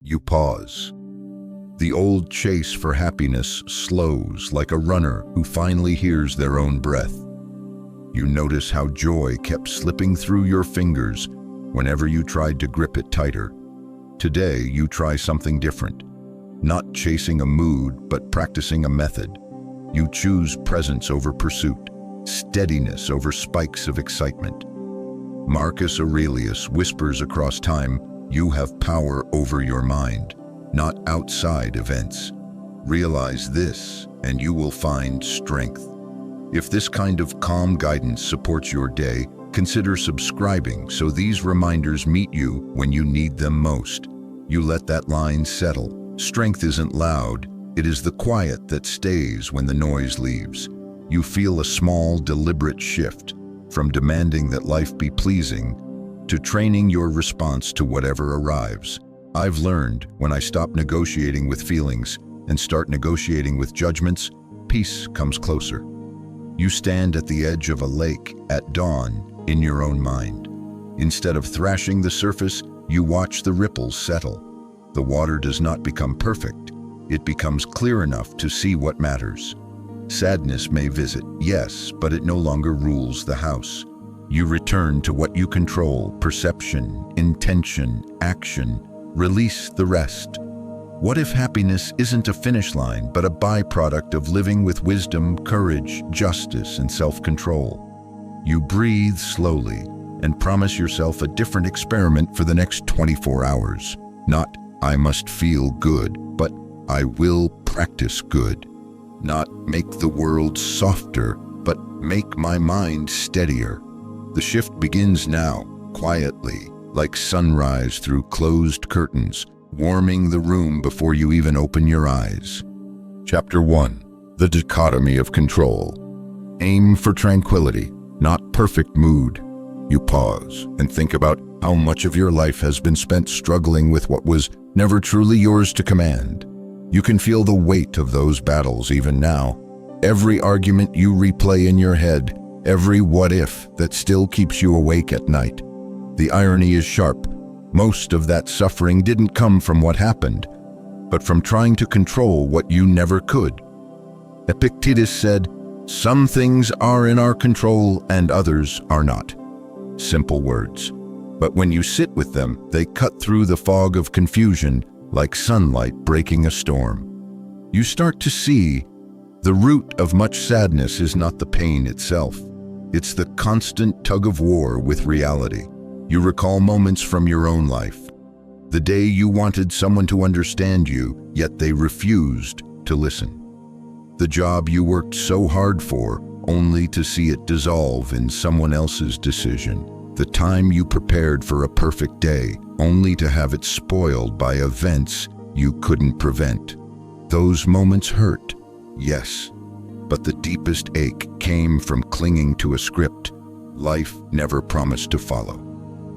You pause. The old chase for happiness slows like a runner who finally hears their own breath. You notice how joy kept slipping through your fingers whenever you tried to grip it tighter. Today, you try something different. Not chasing a mood, but practicing a method. You choose presence over pursuit, steadiness over spikes of excitement. Marcus Aurelius whispers across time, you have power over your mind, not outside events. Realize this, and you will find strength. If this kind of calm guidance supports your day, consider subscribing so these reminders meet you when you need them most. You let that line settle. Strength isn't loud, it is the quiet that stays when the noise leaves. You feel a small, deliberate shift from demanding that life be pleasing to training your response to whatever arrives. I've learned when I stop negotiating with feelings and start negotiating with judgments, peace comes closer. You stand at the edge of a lake at dawn in your own mind. Instead of thrashing the surface, you watch the ripples settle. The water does not become perfect. It becomes clear enough to see what matters. Sadness may visit, yes, but it no longer rules the house. You return to what you control: perception, intention, action. Release the rest. What if happiness isn't a finish line, but a byproduct of living with wisdom, courage, justice, and self-control? You breathe slowly and promise yourself a different experiment for the next 24 hours. Not, I must feel good, but I will practice good. Not make the world softer, but make my mind steadier. The shift begins now, quietly, like sunrise through closed curtains, warming the room before you even open your eyes. Chapter 1. The Dichotomy of Control. Aim for tranquility, not perfect mood. You pause and think about how much of your life has been spent struggling with what was never truly yours to command. You can feel the weight of those battles even now. Every argument you replay in your head, every what if that still keeps you awake at night. The irony is sharp. Most of that suffering didn't come from what happened, but from trying to control what you never could. Epictetus said, "Some things are in our control and others are not." Simple words. But when you sit with them, they cut through the fog of confusion like sunlight breaking a storm. You start to see the root of much sadness is not the pain itself. It's the constant tug-of-war with reality. You recall moments from your own life. The day you wanted someone to understand you, yet they refused to listen. The job you worked so hard for, only to see it dissolve in someone else's decision. The time you prepared for a perfect day, only to have it spoiled by events you couldn't prevent. Those moments hurt, yes, but the deepest ache came from clinging to a script life never promised to follow.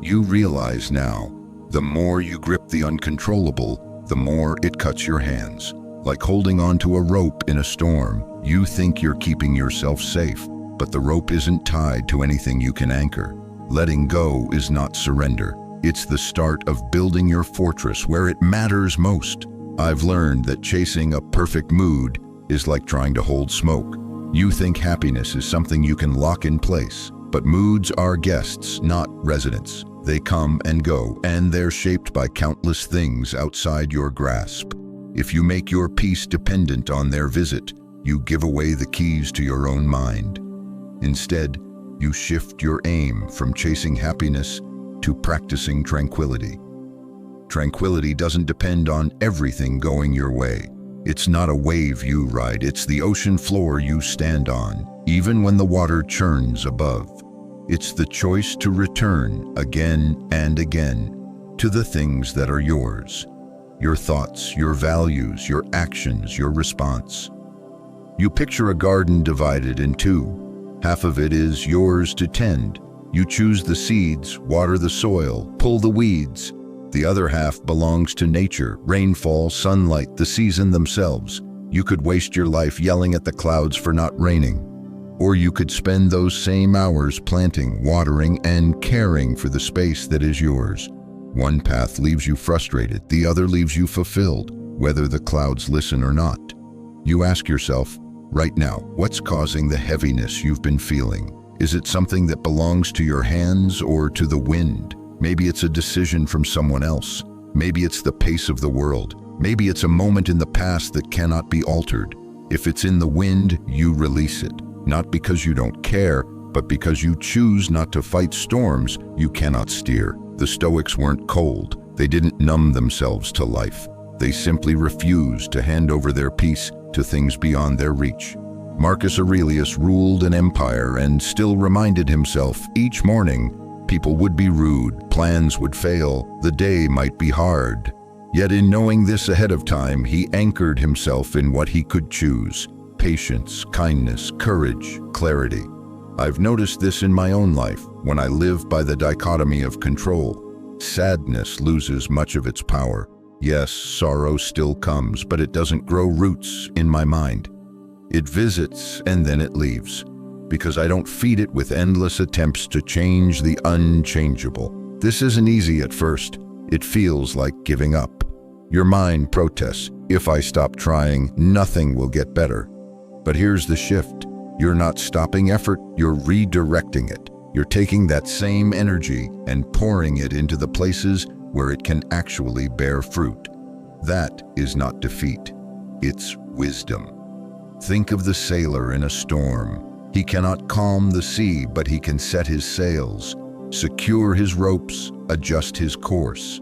You realize now, the more you grip the uncontrollable, the more it cuts your hands. Like holding onto a rope in a storm, you think you're keeping yourself safe, but the rope isn't tied to anything you can anchor. Letting go is not surrender. It's the start of building your fortress where it matters most. I've learned that chasing a perfect mood is like trying to hold smoke. You think happiness is something you can lock in place, but moods are guests, not residents. They come and go, and they're shaped by countless things outside your grasp. If you make your peace dependent on their visit, you give away the keys to your own mind. Instead, you shift your aim from chasing happiness to practicing tranquility. Tranquility doesn't depend on everything going your way. It's not a wave you ride, it's the ocean floor you stand on, even when the water churns above. It's the choice to return again and again to the things that are yours. Your thoughts, your values, your actions, your response. You picture a garden divided in two. Half of it is yours to tend. You choose the seeds, water the soil, pull the weeds. The other half belongs to nature, rainfall, sunlight, the season themselves. You could waste your life yelling at the clouds for not raining. Or you could spend those same hours planting, watering, and caring for the space that is yours. One path leaves you frustrated, the other leaves you fulfilled, whether the clouds listen or not. You ask yourself, right now, what's causing the heaviness you've been feeling? Is it something that belongs to your hands or to the wind? Maybe it's a decision from someone else. Maybe it's the pace of the world. Maybe it's a moment in the past that cannot be altered. If it's in the wind, you release it. Not because you don't care, but because you choose not to fight storms you cannot steer. The Stoics weren't cold. They didn't numb themselves to life. They simply refused to hand over their peace to things beyond their reach. Marcus Aurelius ruled an empire and still reminded himself each morning people would be rude, plans would fail, the day might be hard. Yet in knowing this ahead of time, he anchored himself in what he could choose: patience, kindness, courage, clarity. I've noticed this in my own life. When I live by the dichotomy of control, sadness loses much of its power. Yes, sorrow still comes, but it doesn't grow roots in my mind. It visits and then it leaves, because I don't feed it with endless attempts to change the unchangeable. This isn't easy at first. It feels like giving up. Your mind protests. If I stop trying, nothing will get better. But here's the shift. You're not stopping effort, you're redirecting it. You're taking that same energy and pouring it into the places where it can actually bear fruit. That is not defeat, it's wisdom. Think of the sailor in a storm. He cannot calm the sea, but he can set his sails, secure his ropes, adjust his course.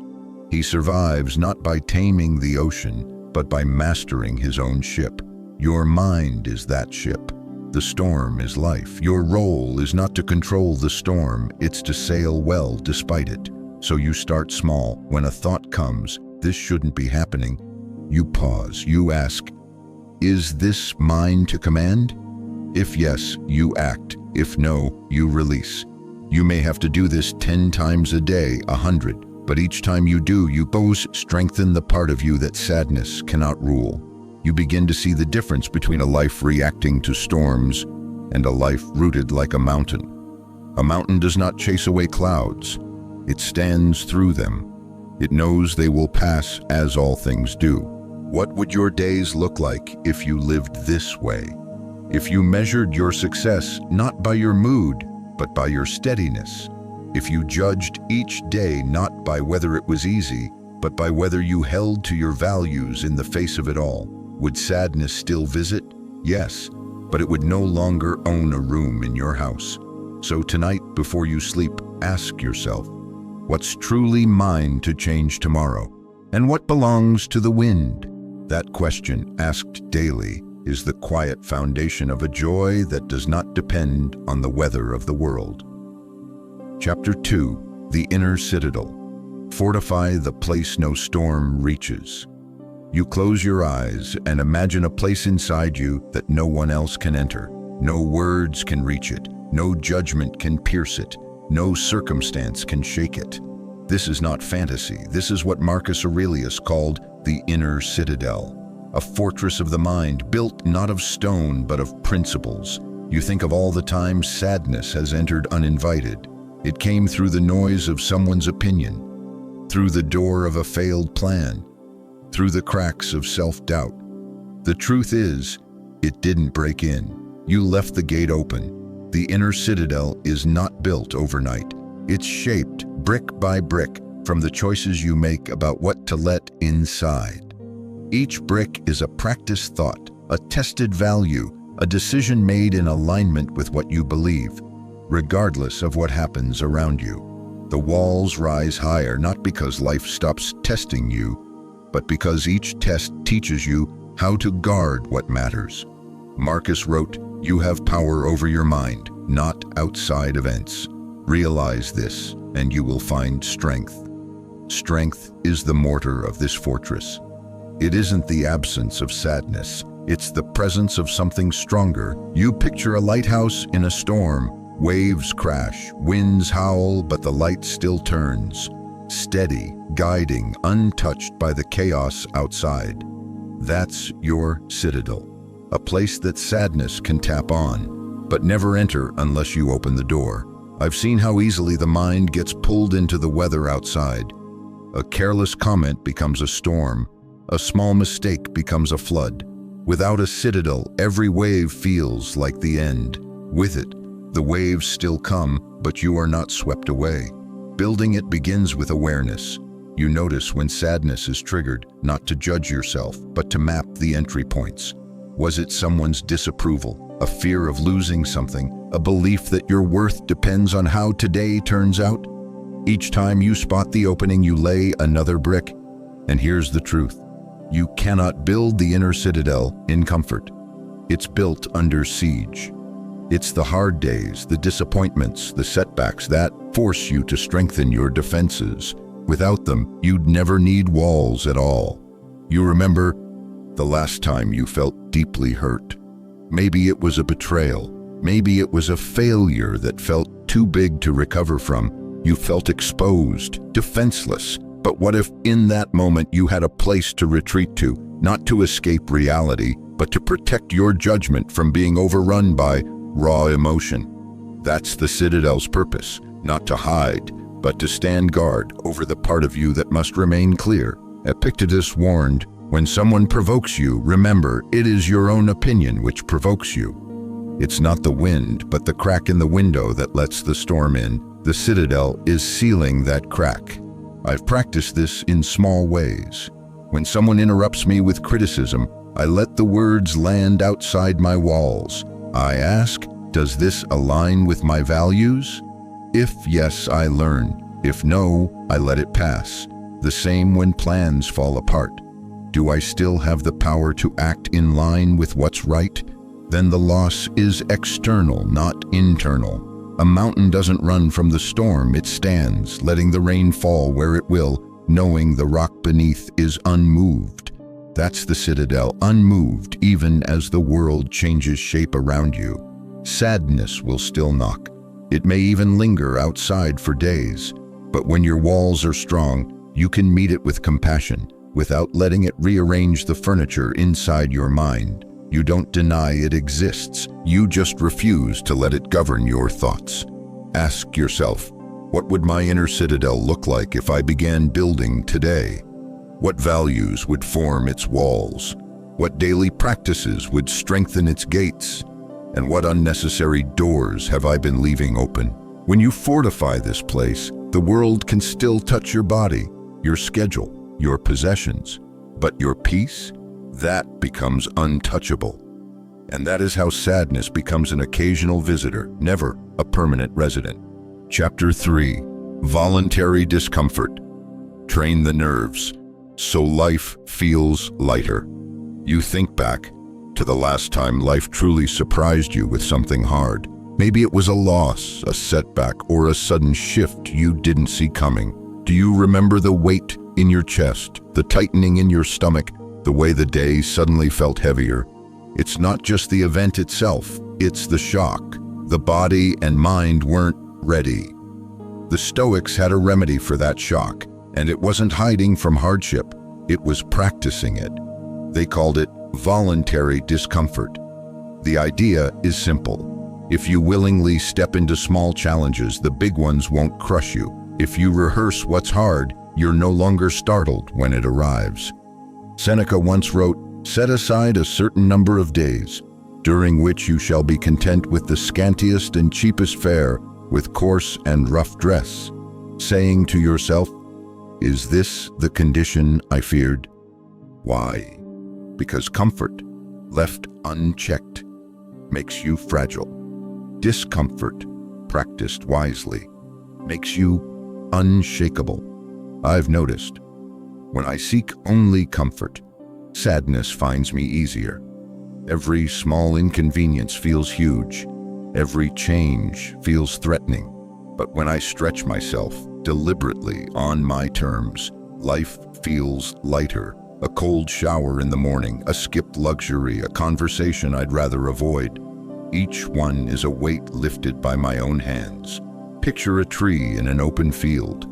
He survives not by taming the ocean, but by mastering his own ship. Your mind is that ship. The storm is life. Your role is not to control the storm, it's to sail well despite it. So you start small. When a thought comes, this shouldn't be happening, you pause, you ask, is this mine to command? If yes, you act. If no, you release. You may have to do this 10 times a day, 100, but each time you do, you both strengthen the part of you that sadness cannot rule. You begin to see the difference between a life reacting to storms and a life rooted like a mountain. A mountain does not chase away clouds. It stands through them. It knows they will pass, as all things do. What would your days look like if you lived this way? If you measured your success not by your mood, but by your steadiness. If you judged each day not by whether it was easy, but by whether you held to your values in the face of it all. Would sadness still visit? Yes, but it would no longer own a room in your house. So tonight, before you sleep, ask yourself, what's truly mine to change tomorrow? And what belongs to the wind? That question, asked daily, is the quiet foundation of a joy that does not depend on the weather of the world. Chapter 2. The Inner Citadel. Fortify the place no storm reaches. You close your eyes and imagine a place inside you that no one else can enter. No words can reach it. No judgment can pierce it. No circumstance can shake it. This is not fantasy. This is what Marcus Aurelius called the inner citadel. A fortress of the mind, built not of stone but of principles. You think of all the times sadness has entered uninvited. It came through the noise of someone's opinion, through the door of a failed plan, through the cracks of self-doubt. The truth is, it didn't break in. You left the gate open. The inner citadel is not built overnight. It's shaped brick by brick from the choices you make about what to let inside. Each brick is a practiced thought, a tested value, a decision made in alignment with what you believe, regardless of what happens around you. The walls rise higher not because life stops testing you, but because each test teaches you how to guard what matters. Marcus wrote, "You have power over your mind, not outside events. Realize this, and you will find strength." Strength is the mortar of this fortress. It isn't the absence of sadness, it's the presence of something stronger. You picture a lighthouse in a storm. Waves crash, winds howl, but the light still turns. Steady, guiding, untouched by the chaos outside. That's your citadel, a place that sadness can tap on, but never enter unless you open the door. I've seen how easily the mind gets pulled into the weather outside. A careless comment becomes a storm. A small mistake becomes a flood. Without a citadel, every wave feels like the end. With it, the waves still come, but you are not swept away. Building it begins with awareness. You notice when sadness is triggered, not to judge yourself, but to map the entry points. Was it someone's disapproval, a fear of losing something, a belief that your worth depends on how today turns out? Each time you spot the opening, you lay another brick. And here's the truth. You cannot build the inner citadel in comfort. It's built under siege. It's the hard days, the disappointments, the setbacks that force you to strengthen your defenses. Without them, you'd never need walls at all. You remember the last time you felt deeply hurt. Maybe it was a betrayal. Maybe it was a failure that felt too big to recover from. You felt exposed, defenseless. But what if in that moment you had a place to retreat to, not to escape reality, but to protect your judgment from being overrun by raw emotion? That's the citadel's purpose, not to hide, but to stand guard over the part of you that must remain clear. Epictetus warned, when someone provokes you, remember, it is your own opinion which provokes you. It's not the wind, but the crack in the window that lets the storm in. The citadel is sealing that crack. I've practiced this in small ways. When someone interrupts me with criticism, I let the words land outside my walls. I ask, does this align with my values? If yes, I learn. If no, I let it pass. The same when plans fall apart. Do I still have the power to act in line with what's right? Then the loss is external, not internal. A mountain doesn't run from the storm, it stands, letting the rain fall where it will, knowing the rock beneath is unmoved. That's the citadel, unmoved even as the world changes shape around you. Sadness will still knock. It may even linger outside for days. But when your walls are strong, you can meet it with compassion, without letting it rearrange the furniture inside your mind. You don't deny it exists, you just refuse to let it govern your thoughts. Ask yourself, what would my inner citadel look like if I began building today? What values would form its walls? What daily practices would strengthen its gates? And what unnecessary doors have I been leaving open? When you fortify this place, the world can still touch your body, your schedule, your possessions, but your peace? That becomes untouchable. And that is how sadness becomes an occasional visitor, never a permanent resident. Chapter 3. Voluntary discomfort. Train the nerves, so life feels lighter. You think back to the last time life truly surprised you with something hard. Maybe it was a loss, a setback, or a sudden shift you didn't see coming. Do you remember the weight in your chest, the tightening in your stomach, the way the day suddenly felt heavier? It's not just the event itself, it's the shock. The body and mind weren't ready. The Stoics had a remedy for that shock, and it wasn't hiding from hardship, it was practicing it. They called it voluntary discomfort. The idea is simple. If you willingly step into small challenges, the big ones won't crush you. If you rehearse what's hard, you're no longer startled when it arrives. Seneca once wrote, "Set aside a certain number of days, during which you shall be content with the scantiest and cheapest fare, with coarse and rough dress, saying to yourself, is this the condition I feared?" Why? Because comfort, left unchecked, makes you fragile. Discomfort, practiced wisely, makes you unshakable. I've noticed, when I seek only comfort, sadness finds me easier. Every small inconvenience feels huge. Every change feels threatening. But when I stretch myself deliberately on my terms, life feels lighter. A cold shower in the morning, a skipped luxury, a conversation I'd rather avoid. Each one is a weight lifted by my own hands. Picture a tree in an open field.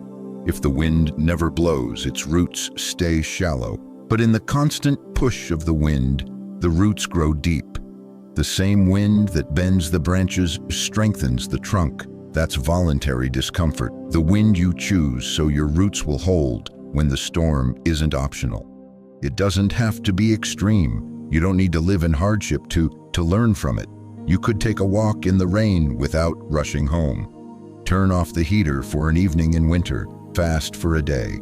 If the wind never blows, its roots stay shallow. But in the constant push of the wind, the roots grow deep. The same wind that bends the branches strengthens the trunk. That's voluntary discomfort. The wind you choose so your roots will hold when the storm isn't optional. It doesn't have to be extreme. You don't need to live in hardship to learn from it. You could take a walk in the rain without rushing home. Turn off the heater for an evening in winter. Fast for a day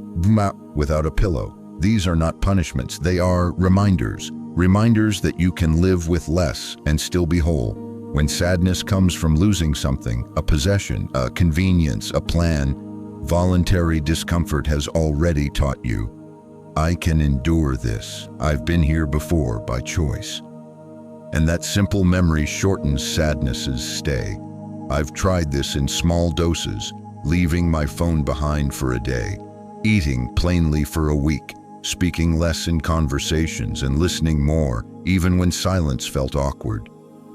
without a pillow. These are not punishments. They are reminders. Reminders that you can live with less and still be whole. When sadness comes from losing something, a possession, a convenience, a plan, voluntary discomfort has already taught you, I can endure this. I've been here before by choice. And that simple memory shortens sadness's stay. I've tried this in small doses, leaving my phone behind for a day, eating plainly for a week, speaking less in conversations and listening more, even when silence felt awkward.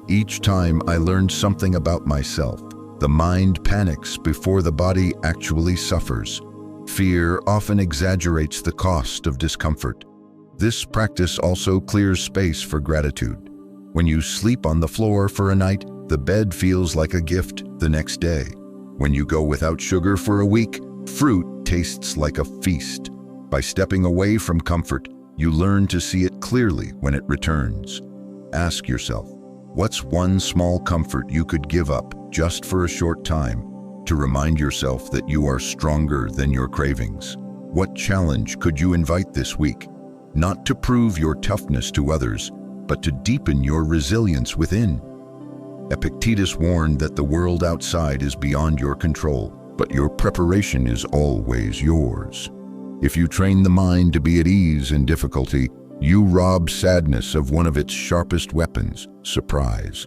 Each time I learned something about myself. The mind panics before the body actually suffers. Fear often exaggerates the cost of discomfort. This practice also clears space for gratitude. When you sleep on the floor for a night, the bed feels like a gift the next day. When you go without sugar for a week, fruit tastes like a feast. By stepping away from comfort, you learn to see it clearly when it returns. Ask yourself, what's one small comfort you could give up just for a short time to remind yourself that you are stronger than your cravings? What challenge could you invite this week? Not to prove your toughness to others, but to deepen your resilience within. Epictetus warned that the world outside is beyond your control, but your preparation is always yours. If you train the mind to be at ease in difficulty, you rob sadness of one of its sharpest weapons, surprise.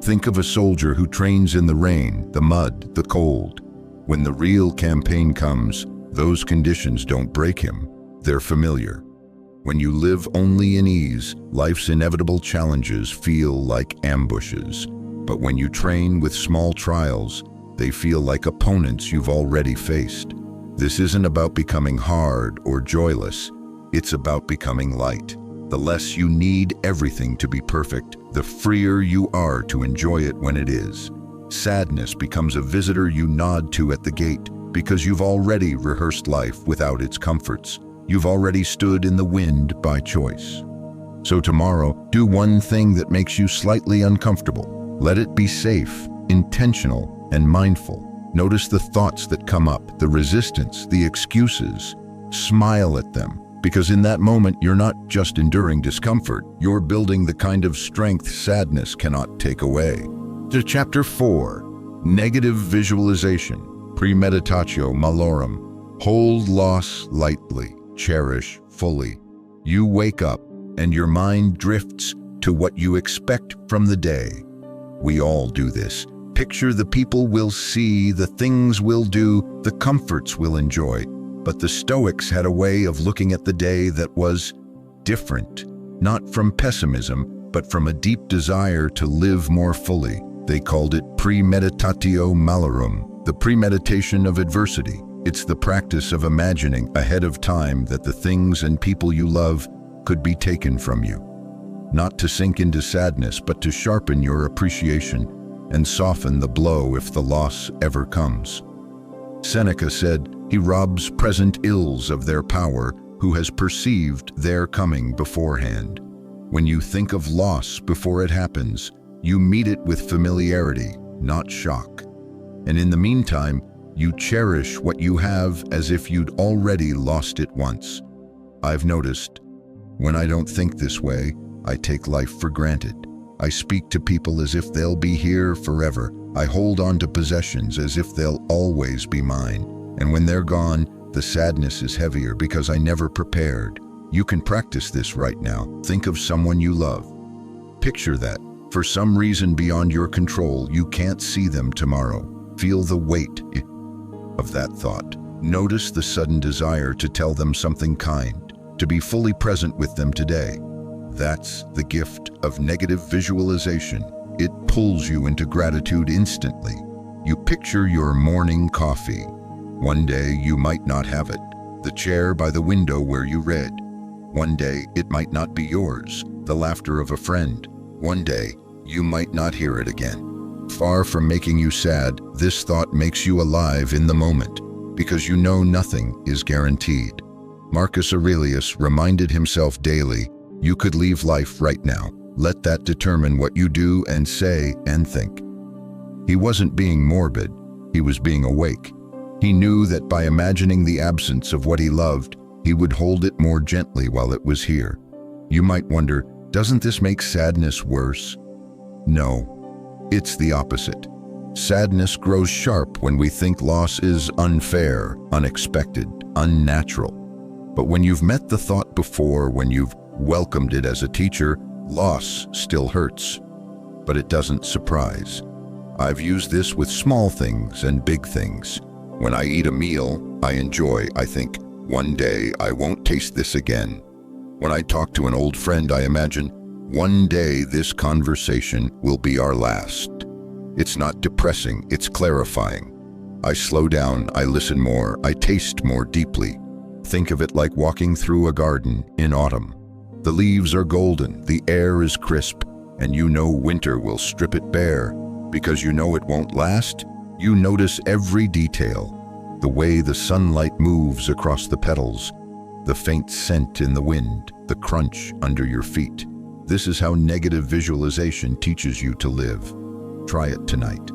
Think of a soldier who trains in the rain, the mud, the cold. When the real campaign comes, those conditions don't break him, they're familiar. When you live only in ease, life's inevitable challenges feel like ambushes. But when you train with small trials, they feel like opponents you've already faced. This isn't about becoming hard or joyless. It's about becoming light. The less you need everything to be perfect, the freer you are to enjoy it when it is. Sadness becomes a visitor you nod to at the gate because you've already rehearsed life without its comforts. You've already stood in the wind by choice. So tomorrow, do one thing that makes you slightly uncomfortable. Let it be safe, intentional, and mindful. Notice the thoughts that come up, the resistance, the excuses. Smile at them. Because in that moment, you're not just enduring discomfort, you're building the kind of strength sadness cannot take away. To Chapter 4, Negative Visualization, Premeditatio Malorum. Hold loss lightly, cherish fully. You wake up, and your mind drifts to what you expect from the day. We all do this. Picture the people we'll see, the things we'll do, the comforts we'll enjoy. But the Stoics had a way of looking at the day that was different, not from pessimism, but from a deep desire to live more fully. They called it premeditatio malorum, the premeditation of adversity. It's the practice of imagining ahead of time that the things and people you love could be taken from you. Not to sink into sadness, but to sharpen your appreciation and soften the blow if the loss ever comes. Seneca said, "He robs present ills of their power who has perceived their coming beforehand." When you think of loss before it happens, you meet it with familiarity, not shock. And in the meantime, you cherish what you have as if you'd already lost it once. I've noticed, when I don't think this way, I take life for granted. I speak to people as if they'll be here forever. I hold on to possessions as if they'll always be mine. And when they're gone, the sadness is heavier because I never prepared. You can practice this right now. Think of someone you love. Picture that. For some reason beyond your control, you can't see them tomorrow. Feel the weight of that thought. Notice the sudden desire to tell them something kind, to be fully present with them today. That's the gift of negative visualization. It pulls you into gratitude instantly. You picture your morning coffee. One day you might not have it. The chair by the window where you read. One day it might not be yours. The laughter of a friend. One day you might not hear it again. Far from making you sad, this thought makes you alive in the moment, because you know nothing is guaranteed. Marcus Aurelius reminded himself daily, you could leave life right now. Let that determine what you do and say and think. He wasn't being morbid, he was being awake. He knew that by imagining the absence of what he loved, he would hold it more gently while it was here. You might wonder, doesn't this make sadness worse? No, it's the opposite. Sadness grows sharp when we think loss is unfair, unexpected, unnatural. But when you've met the thought before, when you've welcomed it as a teacher, loss still hurts, but it doesn't surprise. I've used this with small things and big things. When I eat a meal I enjoy, I think, one day I won't taste this again. When I talk to an old friend, I imagine, one day this conversation will be our last. It's not depressing, it's clarifying. I slow down, I listen more, I taste more deeply. Think of it like walking through a garden in autumn. The leaves are golden, the air is crisp, and you know winter will strip it bare. Because you know it won't last, you notice every detail. The way the sunlight moves across the petals, the faint scent in the wind, the crunch under your feet. This is how negative visualization teaches you to live. Try it tonight.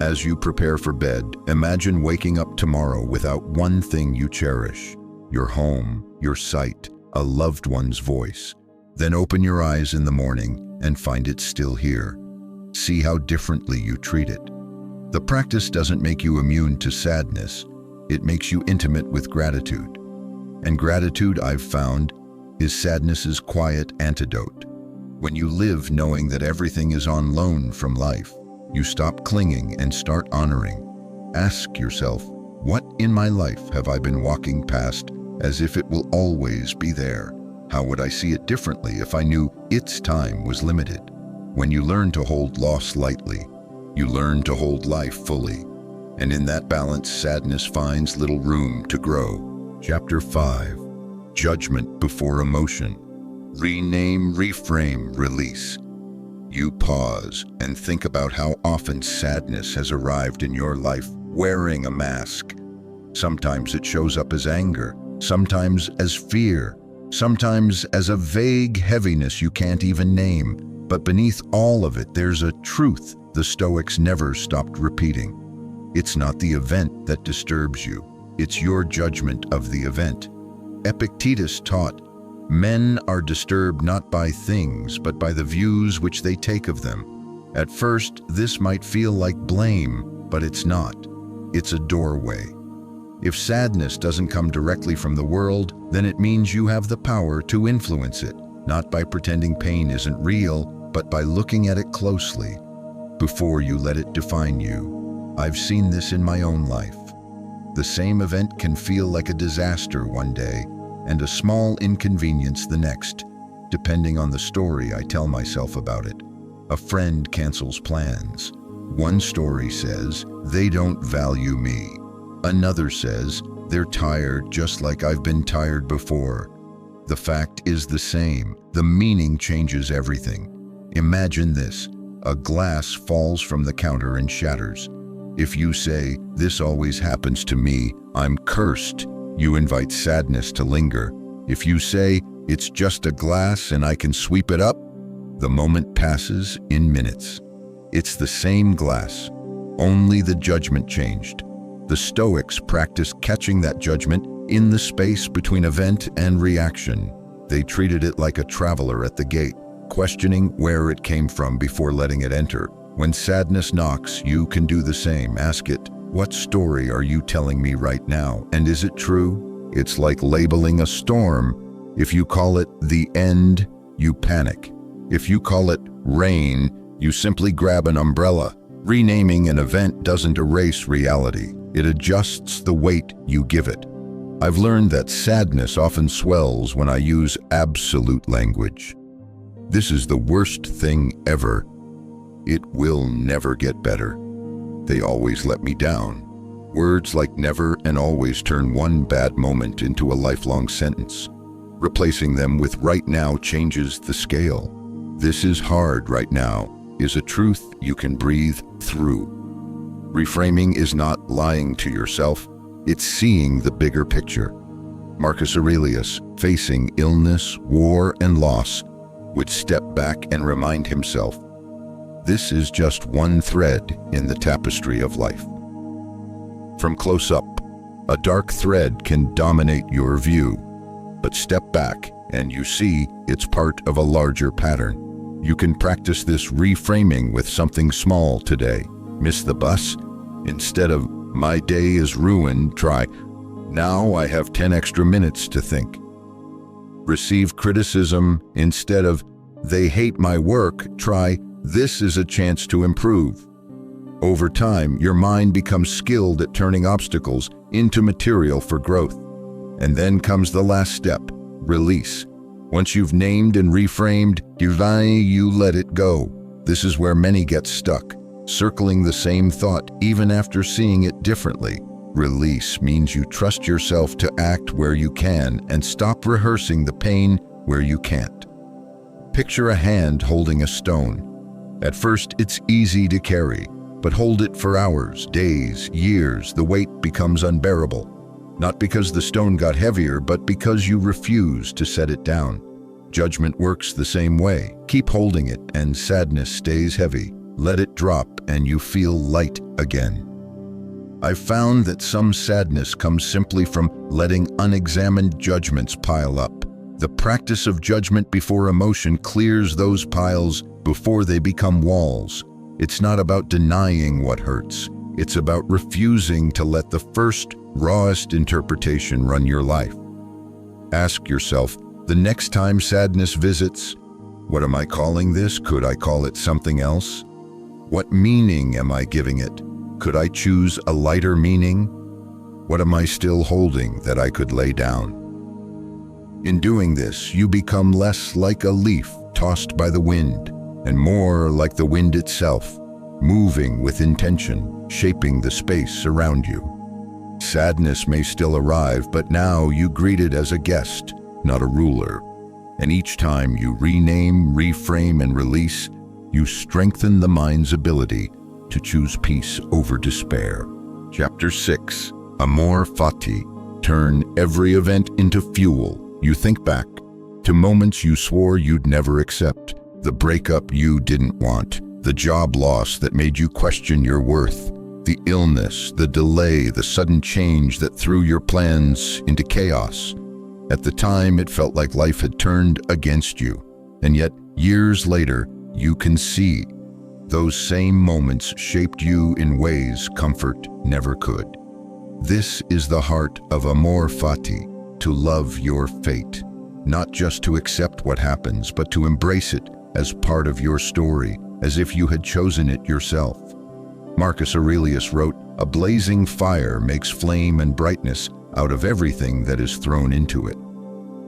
As you prepare for bed, imagine waking up tomorrow without one thing you cherish: your home, your sight, a loved one's voice. Then open your eyes in the morning and find it still here. See how differently you treat it. The practice doesn't make you immune to sadness, it makes you intimate with gratitude. And gratitude, I've found, is sadness's quiet antidote. When you live knowing that everything is on loan from life, you stop clinging and start honoring. Ask yourself, what in my life have I been walking past as if it will always be there? How would I see it differently if I knew its time was limited? When you learn to hold loss lightly, you learn to hold life fully. And in that balance, sadness finds little room to grow. Chapter 5. Judgment before emotion. Rename, reframe, release. You pause and think about how often sadness has arrived in your life wearing a mask. Sometimes it shows up as anger, sometimes as fear, sometimes as a vague heaviness you can't even name. But beneath all of it, there's a truth the Stoics never stopped repeating. It's not the event that disturbs you, it's your judgment of the event. Epictetus taught, men are disturbed not by things, but by the views which they take of them. At first, this might feel like blame, but it's not. It's a doorway. If sadness doesn't come directly from the world, then it means you have the power to influence it, not by pretending pain isn't real, but by looking at it closely, before you let it define you. I've seen this in my own life. The same event can feel like a disaster one day, and a small inconvenience the next, depending on the story I tell myself about it. A friend cancels plans. One story says, they don't value me. Another says, they're tired just like I've been tired before. The fact is the same. The meaning changes everything. Imagine this. A glass falls from the counter and shatters. If you say, this always happens to me, I'm cursed, you invite sadness to linger. If you say, it's just a glass and I can sweep it up, the moment passes in minutes. It's the same glass, only the judgment changed. The Stoics practiced catching that judgment in the space between event and reaction. They treated it like a traveler at the gate, questioning where it came from before letting it enter. When sadness knocks, you can do the same. Ask it, what story are you telling me right now? And is it true? It's like labeling a storm. If you call it the end, you panic. If you call it rain, you simply grab an umbrella. Renaming an event doesn't erase reality. It adjusts the weight you give it. I've learned that sadness often swells when I use absolute language. This is the worst thing ever. It will never get better. They always let me down. Words like never and always turn one bad moment into a lifelong sentence. Replacing them with right now changes the scale. This is hard right now is a truth you can breathe through. Reframing is not lying to yourself, it's seeing the bigger picture. Marcus Aurelius, facing illness, war, and loss, would step back and remind himself, this is just one thread in the tapestry of life. From close up, a dark thread can dominate your view, but step back and you see it's part of a larger pattern. You can practice this reframing with something small today. Miss the bus? Instead of, my day is ruined, try, now I have 10 extra minutes to think. Receive criticism instead of, they hate my work, try, this is a chance to improve. Over time, your mind becomes skilled at turning obstacles into material for growth. And then comes the last step, release. Once you've named and reframed, you let it go. This is where many get stuck, circling the same thought even after seeing it differently. Release means you trust yourself to act where you can and stop rehearsing the pain where you can't. Picture a hand holding a stone. At first, it's easy to carry, but hold it for hours, days, years, the weight becomes unbearable. Not because the stone got heavier, but because you refuse to set it down. Judgment works the same way. Keep holding it and sadness stays heavy. Let it drop and you feel light again. I've found that some sadness comes simply from letting unexamined judgments pile up. The practice of judgment before emotion clears those piles before they become walls. It's not about denying what hurts. It's about refusing to let the first, rawest interpretation run your life. Ask yourself, the next time sadness visits, what am I calling this? Could I call it something else? What meaning am I giving it? Could I choose a lighter meaning? What am I still holding that I could lay down? In doing this, you become less like a leaf tossed by the wind, and more like the wind itself, moving with intention, shaping the space around you. Sadness may still arrive, but now you greet it as a guest, not a ruler. And each time you rename, reframe, and release, you strengthen the mind's ability to choose peace over despair. Chapter 6. Amor Fati. Turn every event into fuel. You think back to moments you swore you'd never accept, the breakup you didn't want, the job loss that made you question your worth, the illness, the delay, the sudden change that threw your plans into chaos. At the time, it felt like life had turned against you, and yet years later, you can see those same moments shaped you in ways comfort never could. This is the heart of Amor Fati, to love your fate, not just to accept what happens, but to embrace it as part of your story, as if you had chosen it yourself. Marcus Aurelius wrote, "A blazing fire makes flame and brightness out of everything that is thrown into it."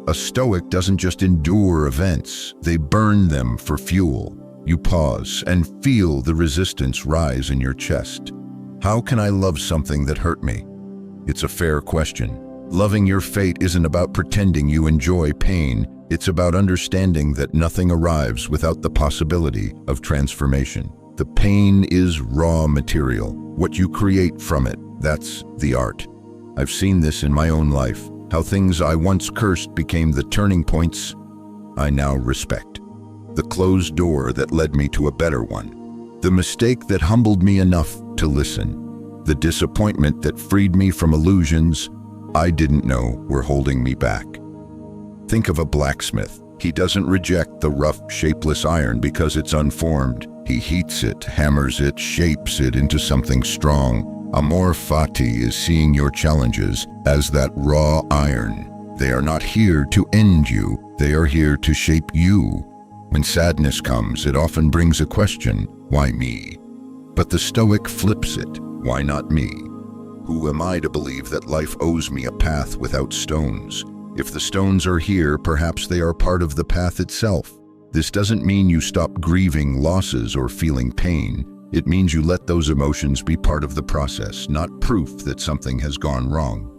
A Stoic doesn't just endure events, they burn them for fuel. You pause and feel the resistance rise in your chest. How can I love something that hurt me? It's a fair question. Loving your fate isn't about pretending you enjoy pain. It's about understanding that nothing arrives without the possibility of transformation. The pain is raw material. What you create from it, that's the art. I've seen this in my own life, how things I once cursed became the turning points I now respect. The closed door that led me to a better one. The mistake that humbled me enough to listen. The disappointment that freed me from illusions I didn't know were holding me back. Think of a blacksmith. He doesn't reject the rough, shapeless iron because it's unformed. He heats it, hammers it, shapes it into something strong. Amor Fati is seeing your challenges as that raw iron. They are not here to end you, they are here to shape you. When sadness comes, it often brings a question, why me? But the Stoic flips it, why not me? Who am I to believe that life owes me a path without stones? If the stones are here, perhaps they are part of the path itself. This doesn't mean you stop grieving losses or feeling pain. It means you let those emotions be part of the process, not proof that something has gone wrong.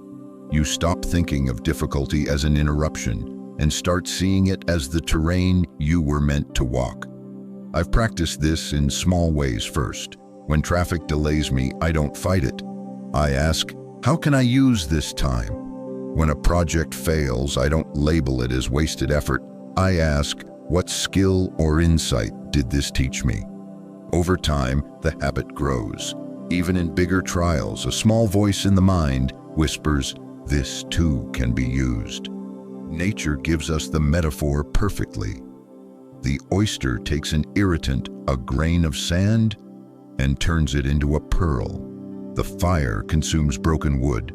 You stop thinking of difficulty as an interruption and start seeing it as the terrain you were meant to walk. I've practiced this in small ways first. When traffic delays me, I don't fight it. I ask, how can I use this time? When a project fails, I don't label it as wasted effort. I ask, what skill or insight did this teach me? Over time, the habit grows. Even in bigger trials, a small voice in the mind whispers, this too can be used. Nature gives us the metaphor perfectly. The oyster takes an irritant, a grain of sand, and turns it into a pearl. The fire consumes broken wood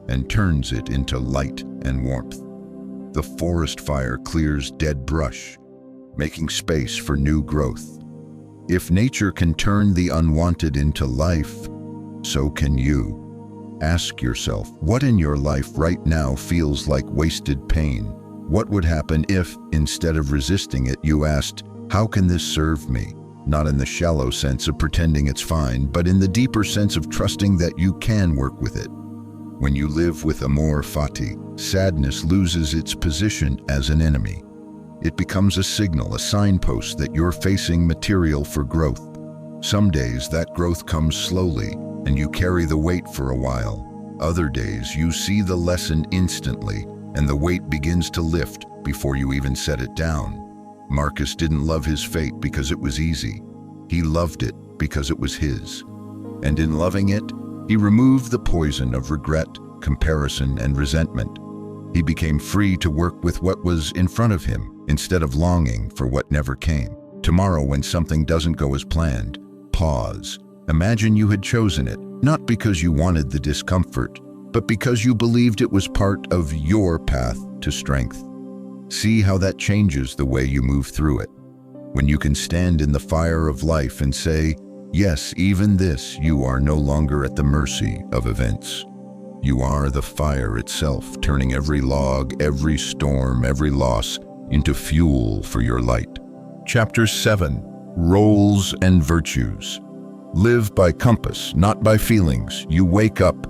and turns it into light and warmth. The forest fire clears dead brush, making space for new growth. If nature can turn the unwanted into life, so can you. Ask yourself, what in your life right now feels like wasted pain? What would happen if, instead of resisting it, you asked, how can this serve me? Not in the shallow sense of pretending it's fine, but in the deeper sense of trusting that you can work with it. When you live with amor fati, sadness loses its position as an enemy. It becomes a signal, a signpost that you're facing material for growth. Some days that growth comes slowly, and you carry the weight for a while. Other days you see the lesson instantly, and the weight begins to lift before you even set it down. Marcus didn't love his fate because it was easy. He loved it because it was his. And in loving it, he removed the poison of regret, comparison, and resentment. He became free to work with what was in front of him, instead of longing for what never came. Tomorrow, when something doesn't go as planned, pause. Imagine you had chosen it, not because you wanted the discomfort, but because you believed it was part of your path to strength. See how that changes the way you move through it. When you can stand in the fire of life and say, yes, even this, you are no longer at the mercy of events. You are the fire itself, turning every log, every storm, every loss into fuel for your light. Chapter 7. Roles and Virtues. Live by compass, not by feelings. You wake up,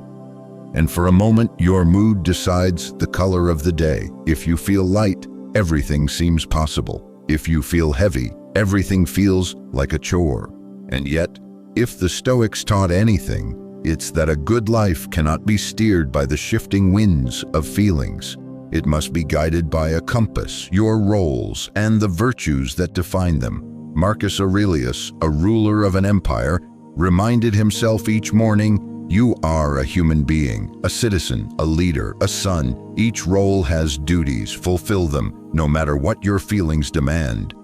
and for a moment your mood decides the color of the day. If you feel light, everything seems possible. If you feel heavy, everything feels like a chore. And yet, if the Stoics taught anything, it's that a good life cannot be steered by the shifting winds of feelings. It must be guided by a compass, your roles, and the virtues that define them. Marcus Aurelius, a ruler of an empire, reminded himself each morning, you are a human being, a citizen, a leader, a son. Each role has duties. Fulfill them, no matter what your feelings demand.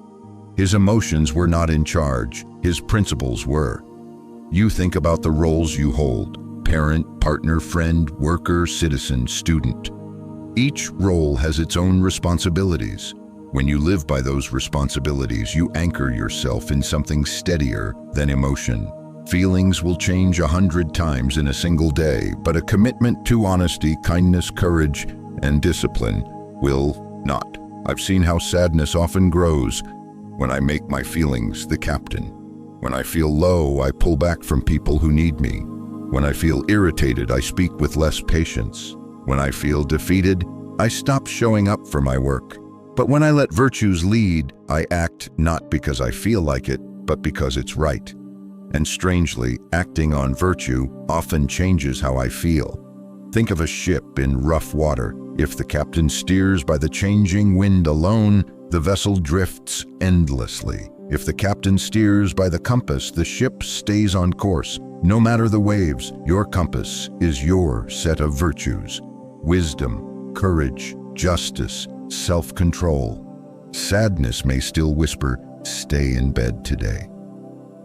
His emotions were not in charge. His principles were. You think about the roles you hold: parent, partner, friend, worker, citizen, student. Each role has its own responsibilities. When you live by those responsibilities, you anchor yourself in something steadier than emotion. Feelings will change 100 times in a single day, but a commitment to honesty, kindness, courage, and discipline will not. I've seen how sadness often grows when I make my feelings the captain. When I feel low, I pull back from people who need me. When I feel irritated, I speak with less patience. When I feel defeated, I stop showing up for my work. But when I let virtues lead, I act not because I feel like it, but because it's right. And strangely, acting on virtue often changes how I feel. Think of a ship in rough water. If the captain steers by the changing wind alone, the vessel drifts endlessly. If the captain steers by the compass, the ship stays on course. No matter the waves, your compass is your set of virtues: wisdom, courage, justice, self-control. Sadness may still whisper, stay in bed today.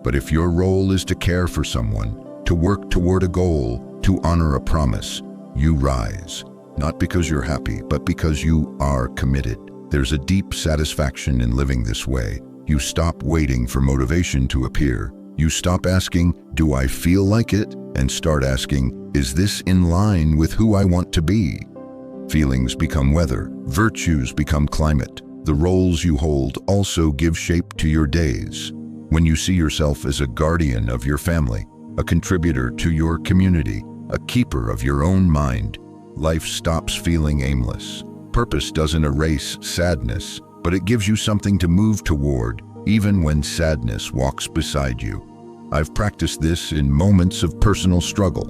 But if your role is to care for someone, to work toward a goal, to honor a promise, you rise. Not because you're happy, but because you are committed. There's a deep satisfaction in living this way. You stop waiting for motivation to appear. You stop asking, do I feel like it? And start asking, is this in line with who I want to be? Feelings become weather. Virtues become climate. The roles you hold also give shape to your days. When you see yourself as a guardian of your family, a contributor to your community, a keeper of your own mind, life stops feeling aimless. Purpose doesn't erase sadness, but it gives you something to move toward, even when sadness walks beside you. I've practiced this in moments of personal struggle.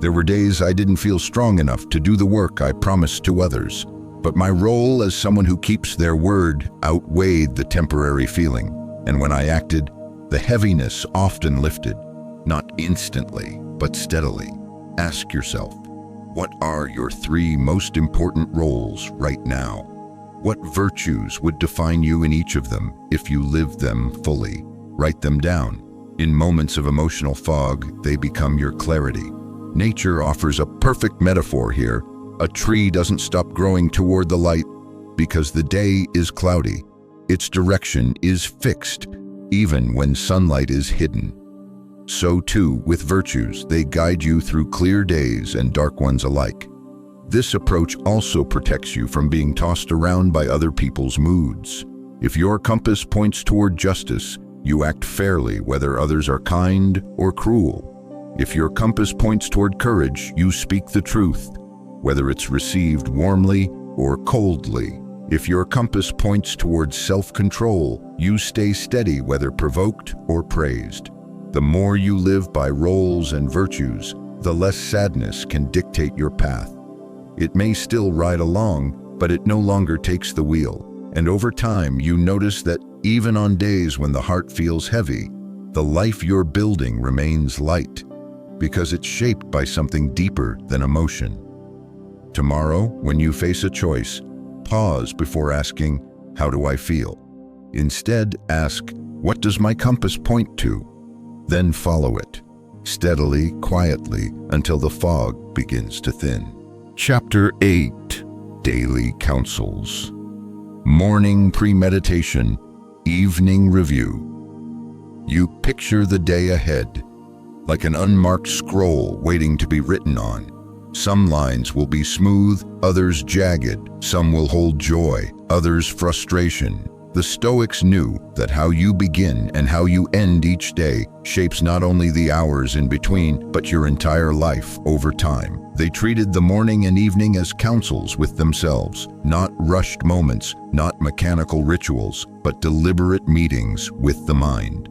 There were days I didn't feel strong enough to do the work I promised to others, but my role as someone who keeps their word outweighed the temporary feeling, and when I acted, the heaviness often lifted, not instantly, but steadily. Ask yourself, what are your 3 most important roles right now? What virtues would define you in each of them if you lived them fully? Write them down. In moments of emotional fog, they become your clarity. Nature offers a perfect metaphor here. A tree doesn't stop growing toward the light because the day is cloudy. Its direction is fixed, even when sunlight is hidden. So too with virtues, they guide you through clear days and dark ones alike. This approach also protects you from being tossed around by other people's moods. If your compass points toward justice, you act fairly whether others are kind or cruel. If your compass points toward courage, you speak the truth, whether it's received warmly or coldly. If your compass points towards self-control, you stay steady whether provoked or praised. The more you live by roles and virtues, the less sadness can dictate your path. It may still ride along, but it no longer takes the wheel. And over time, you notice that even on days when the heart feels heavy, the life you're building remains light, because it's shaped by something deeper than emotion. Tomorrow, when you face a choice, pause before asking, "How do I feel?" Instead, ask, "What does my compass point to?" Then follow it, steadily, quietly, until the fog begins to thin. Chapter 8. Daily Counsels. Morning Premeditation, Evening Review. You picture the day ahead, like an unmarked scroll waiting to be written on. Some lines will be smooth, others jagged. Some will hold joy, others frustration. The Stoics knew that how you begin and how you end each day shapes not only the hours in between, but your entire life over time. They treated the morning and evening as counsels with themselves, not rushed moments, not mechanical rituals, but deliberate meetings with the mind.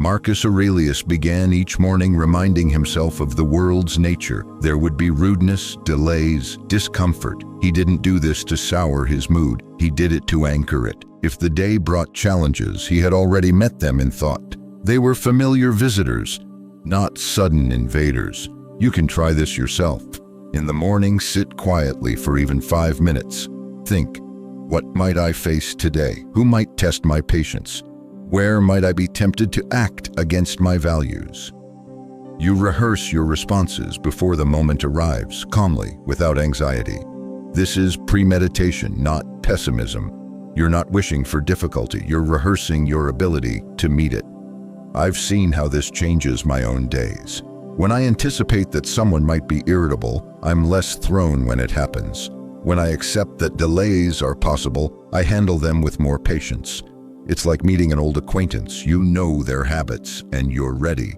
Marcus Aurelius began each morning reminding himself of the world's nature. There would be rudeness, delays, discomfort. He didn't do this to sour his mood. He did it to anchor it. If the day brought challenges, he had already met them in thought. They were familiar visitors, not sudden invaders. You can try this yourself. In the morning, sit quietly for even 5 minutes. Think, what might I face today? Who might test my patience? Where might I be tempted to act against my values? You rehearse your responses before the moment arrives, calmly, without anxiety. This is premeditation, not pessimism. You're not wishing for difficulty, you're rehearsing your ability to meet it. I've seen how this changes my own days. When I anticipate that someone might be irritable, I'm less thrown when it happens. When I accept that delays are possible, I handle them with more patience. It's like meeting an old acquaintance. You know their habits, and you're ready.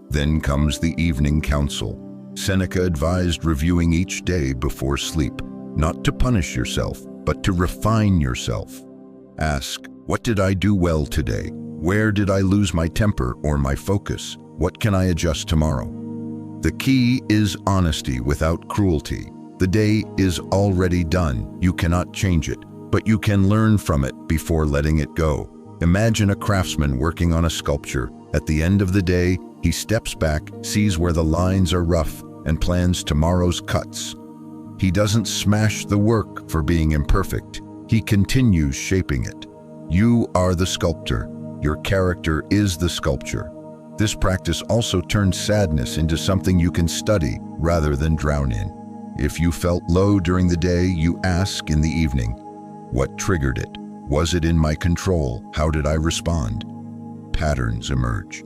Then comes the evening counsel. Seneca advised reviewing each day before sleep, not to punish yourself, but to refine yourself. Ask, what did I do well today? Where did I lose my temper or my focus? What can I adjust tomorrow? The key is honesty without cruelty. The day is already done. You cannot change it, but you can learn from it before letting it go. Imagine a craftsman working on a sculpture. At the end of the day, he steps back, sees where the lines are rough, and plans tomorrow's cuts. He doesn't smash the work for being imperfect. He continues shaping it. You are the sculptor. Your character is the sculpture. This practice also turns sadness into something you can study rather than drown in. If you felt low during the day, you ask in the evening, what triggered it? Was it in my control? How did I respond? Patterns emerge.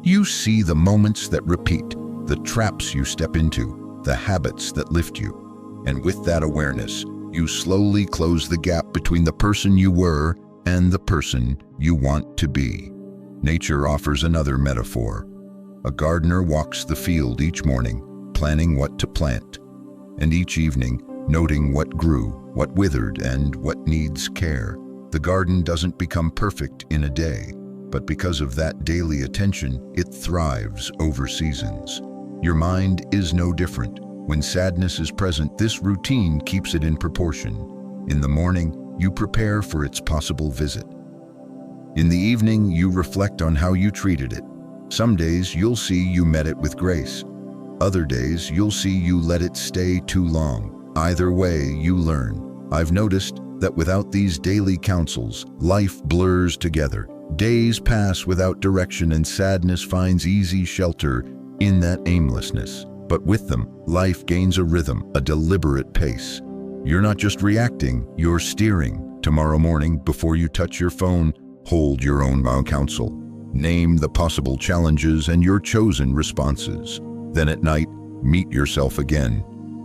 You see the moments that repeat, the traps you step into, the habits that lift you. And with that awareness, you slowly close the gap between the person you were and the person you want to be. Nature offers another metaphor. A gardener walks the field each morning, planning what to plant, and each evening, noting what grew, what withered, and what needs care. The garden doesn't become perfect in a day, but because of that daily attention, it thrives over seasons. Your mind is no different. When sadness is present, this routine keeps it in proportion. In the morning, you prepare for its possible visit. In the evening, you reflect on how you treated it. Some days, you'll see you met it with grace. Other days, you'll see you let it stay too long. Either way, you learn. I've noticed that without these daily counsels, life blurs together. Days pass without direction and sadness finds easy shelter in that aimlessness. But with them, life gains a rhythm, a deliberate pace. You're not just reacting, you're steering. Tomorrow morning, before you touch your phone, hold your own counsel. Name the possible challenges and your chosen responses. Then at night, meet yourself again.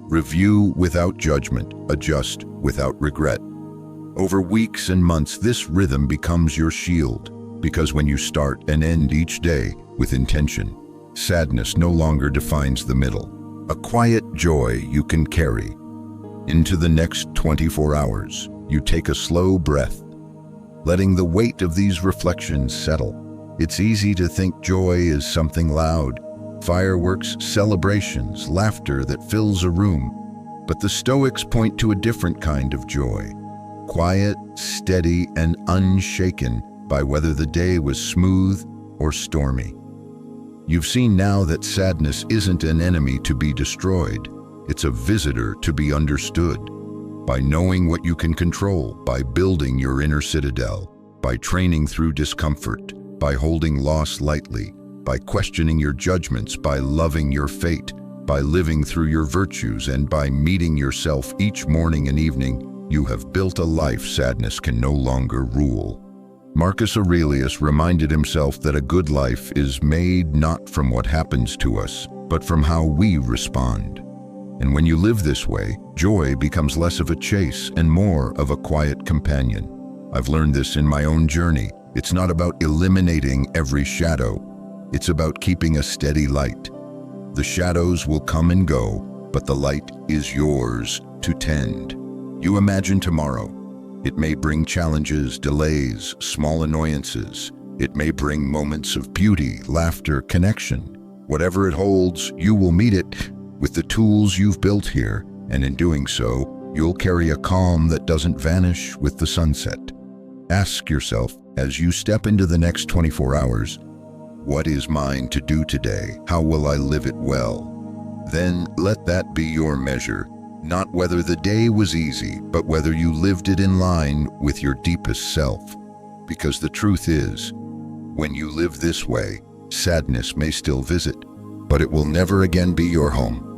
Review without judgment, adjust without regret. Over weeks and months, this rhythm becomes your shield, because when you start and end each day with intention, sadness no longer defines the middle. A quiet joy you can carry into the next 24 hours. You take a slow breath, letting the weight of these reflections settle. It's easy to think joy is something loud, fireworks, celebrations, laughter that fills a room. But the Stoics point to a different kind of joy, quiet, steady, and unshaken by whether the day was smooth or stormy. You've seen now that sadness isn't an enemy to be destroyed. It's a visitor to be understood. By knowing what you can control, by building your inner citadel, by training through discomfort, by holding loss lightly, by questioning your judgments, by loving your fate, by living through your virtues, and by meeting yourself each morning and evening, you have built a life sadness can no longer rule. Marcus Aurelius reminded himself that a good life is made not from what happens to us, but from how we respond. And when you live this way, joy becomes less of a chase and more of a quiet companion. I've learned this in my own journey. It's not about eliminating every shadow. It's about keeping a steady light. The shadows will come and go, but the light is yours to tend. You imagine tomorrow. It may bring challenges, delays, small annoyances. It may bring moments of beauty, laughter, connection. Whatever it holds, you will meet it with the tools you've built here, and in doing so, you'll carry a calm that doesn't vanish with the sunset. Ask yourself, as you step into the next 24 hours, what is mine to do today? How will I live it well? Then let that be your measure. Not whether the day was easy, but whether you lived it in line with your deepest self. Because the truth is, when you live this way, sadness may still visit, but it will never again be your home.